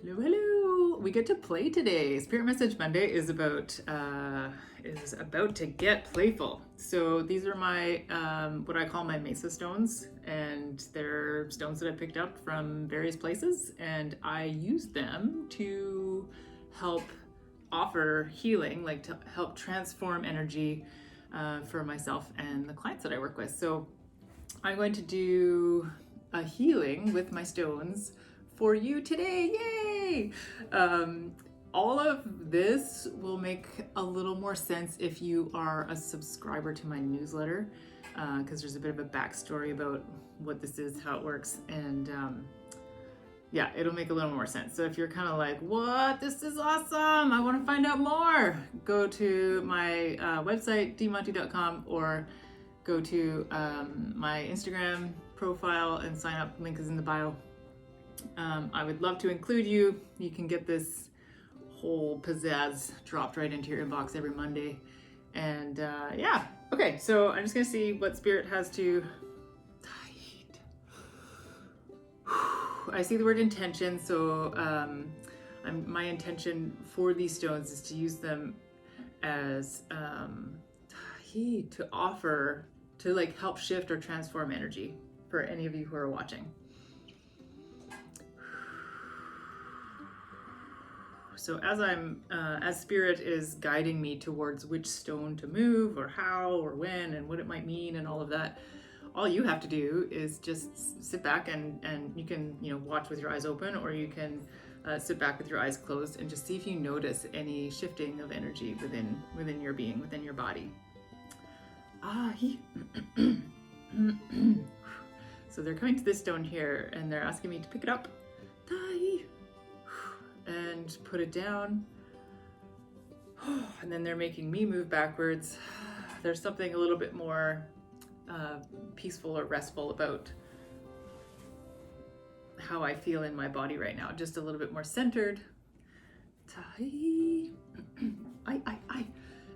Hello, hello. We get to play today. Spirit Message Monday is about to get playful. So these are my what I call my mesa stones, and they're stones that I picked up from various places, and I use them to help offer healing, like to help transform energy for myself and the clients that I work with. So I'm going to do a healing with my stones for you today. Yay! All of this will make a little more sense if you are a subscriber to my newsletter, because there's a bit of a backstory about what this is, how it works, and yeah, it'll make a little more sense. So if you're kind of like, what? This is awesome. I want to find out more. Go to my website, dmonty.com, or go to my Instagram profile and sign up. Link is in the bio. I would love to include you. You can get this whole pizzazz dropped right into your inbox every Monday. And yeah, okay, so I'm just gonna see what Spirit has to. I see the word intention, so my intention for these stones is to use them as to offer, to like help shift or transform energy for any of you who are watching. So as Spirit is guiding me towards which stone to move or how or when and what it might mean and all of that, all you have to do is just sit back and you can, watch with your eyes open, or you can sit back with your eyes closed and just see if you notice any shifting of energy within your being, within your body. So they're coming to this stone here and they're asking me to pick it up and put it down. And then they're making me move backwards. There's something a little bit more peaceful or restful about how I feel in my body right now. Just a little bit more centered. And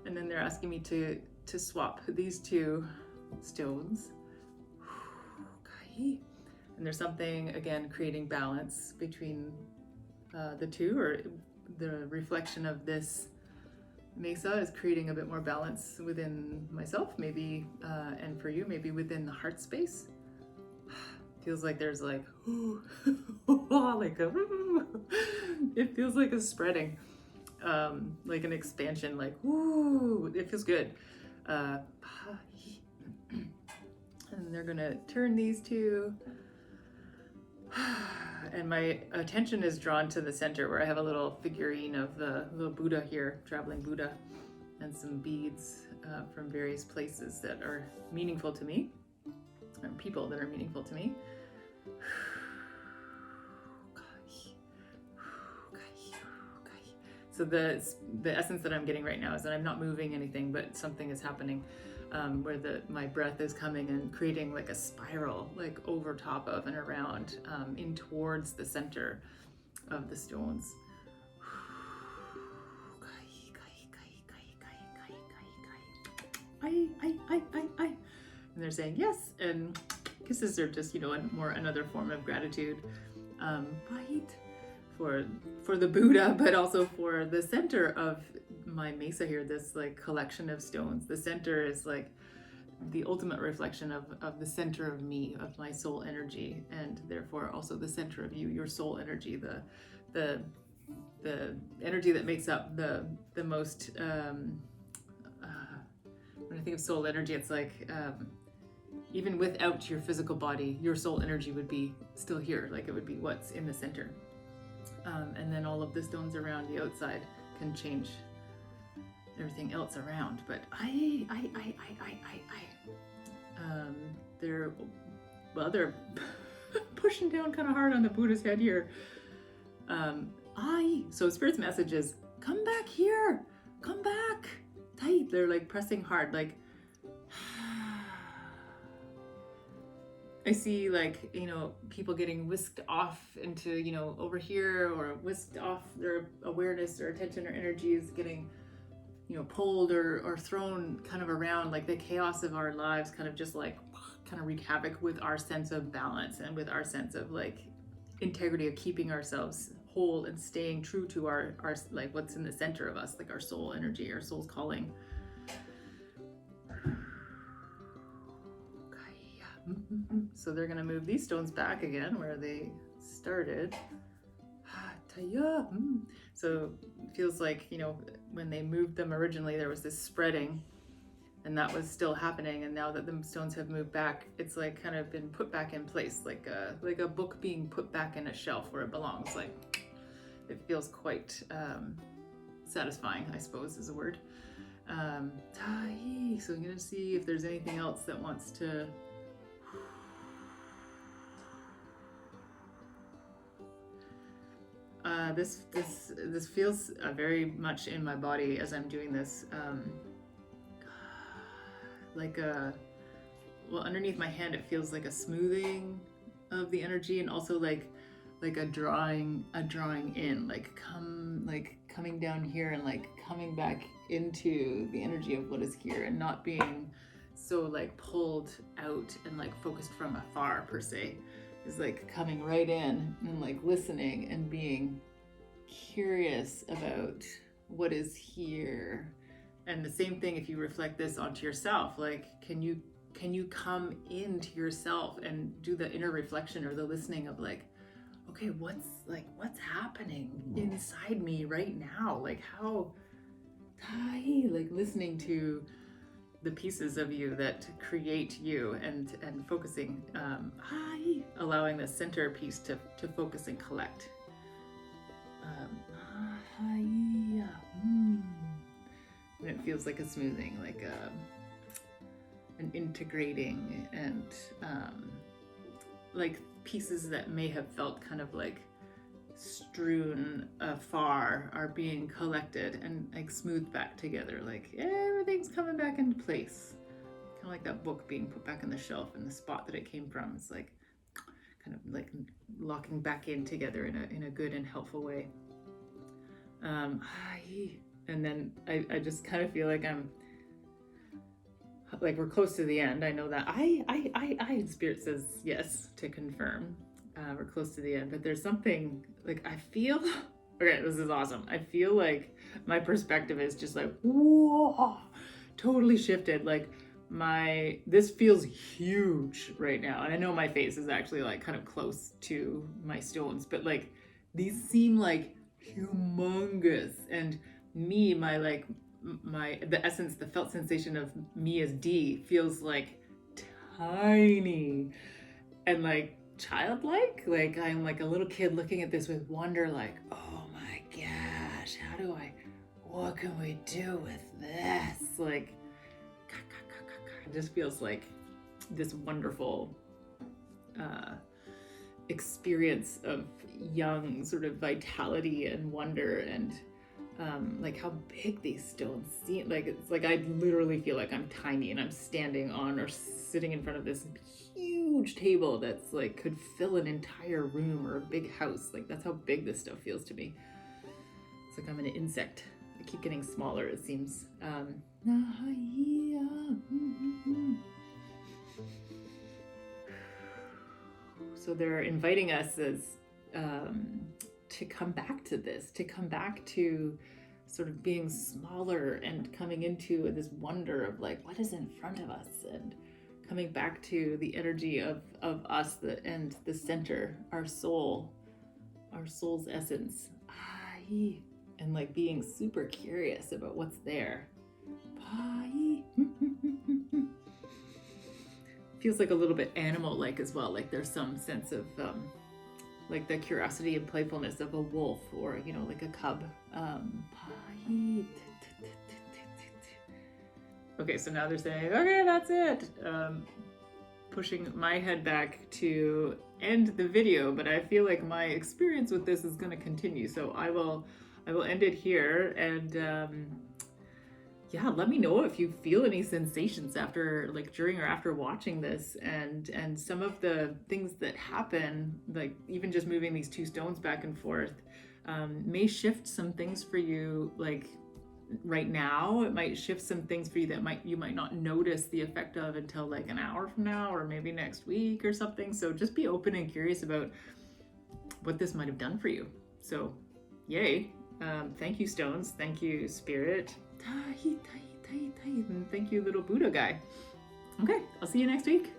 then they're asking me to swap these two stones. And there's something, again, creating balance between the two, or the reflection of this mesa is creating a bit more balance within myself, maybe, and for you, maybe within the heart space. Feels like there's like, like it feels like a spreading, like an expansion, like, it feels good. And they're gonna turn these two. And my attention is drawn to the center where I have a little figurine of the little Buddha here, traveling Buddha, and some beads from various places that are meaningful to me, and people that are meaningful to me. So the essence that I'm getting right now is that I'm not moving anything, but something is happening. Where my breath is coming and creating like a spiral, like over top of and around, in towards the center of the stones. And they're saying yes, and kisses are just, another form of gratitude, for the Buddha, but also for the center of my mesa here, this like collection of stones. The center is like the ultimate reflection of the center of me, of my soul energy, and therefore also the center of you, your soul energy, the energy that makes up the most, when I think of soul energy, it's like, even without your physical body, your soul energy would be still here, like it would be what's in the center. And then all of the stones around the outside can change everything else around, but they're pushing down kind of hard on the Buddha's head here. So Spirit's message is, come back here, come back, tight. They're like pressing hard, like. I see like, people getting whisked off into, over here, or whisked off, their awareness or attention or energy is getting, pulled or thrown kind of around, like the chaos of our lives kind of just like kind of wreak havoc with our sense of balance and with our sense of like integrity of keeping ourselves whole and staying true to our like what's in the center of us, like our soul energy, our soul's calling. So they're going to move these stones back again where they started. So it feels like, you know, when they moved them originally, there was this spreading, and that was still happening. And now that the stones have moved back, it's like kind of been put back in place, like a book being put back in a shelf where it belongs. Like, it feels quite satisfying, I suppose is a word. So I'm gonna see if there's anything else that wants to. This feels very much in my body as I'm doing this, like well, underneath my hand it feels like a smoothing of the energy, and also like a drawing in, like coming down here and like coming back into the energy of what is here, and not being so like pulled out and like focused from afar per se. Is like coming right in and like listening and being curious about what is here. And the same thing if you reflect this onto yourself, like can you come into yourself and do the inner reflection or the listening of like, okay, what's happening inside me right now? Like how like listening to the pieces of you that create you, and focusing, allowing the center piece to focus and collect. And it feels like a smoothing, like an integrating, and like pieces that may have felt kind of like strewn afar are being collected and like smoothed back together, like everything's coming back into place, kind of like that book being put back on the shelf in the spot that it came from. It's like kind of like locking back in together in a good and helpful way. And then I just kind of feel like I'm like we're close to the end. I know that I Spirit says yes to confirm. We're close to the end, but there's something like I feel. Okay, this is awesome. I feel like my perspective is just like whoa, totally shifted. Like this feels huge right now, and I know my face is actually like kind of close to my stones, but like these seem like humongous, and me, the essence, the felt sensation of me as D feels like tiny and like childlike. Like I'm like a little kid looking at this with wonder, like, oh my gosh, what can we do with this? Like, it just feels like this wonderful experience of young sort of vitality and wonder, and like how big these stones seem. Like it's like I literally feel like I'm tiny and I'm standing on or sitting in front of this huge table that's like could fill an entire room or a big house. Like that's how big this stuff feels to me. It's like I'm an insect. I keep getting smaller, it seems. So they're inviting us as to come back to this, to come back to sort of being smaller and coming into this wonder of like what is in front of us, and coming back to the energy of us and the center, our soul's essence, and like being super curious about what's there. Feels like a little bit animal-like as well. Like there's some sense of like the curiosity and playfulness of a wolf, or you know, like a cub. Okay, so now they're saying, okay, that's it. Pushing my head back to end the video, but I feel like my experience with this is going to continue. So I will end it here, and yeah, let me know if you feel any sensations after, like during or after watching this, and some of the things that happen, like even just moving these two stones back and forth, may shift some things for you. Like right now, it might shift some things for you that you might not notice the effect of until like an hour from now, or maybe next week or something. So just be open and curious about what this might have done for you. So, yay. Thank you, stones. Thank you, spirit. And thank you, little Buddha guy. Okay, I'll see you next week.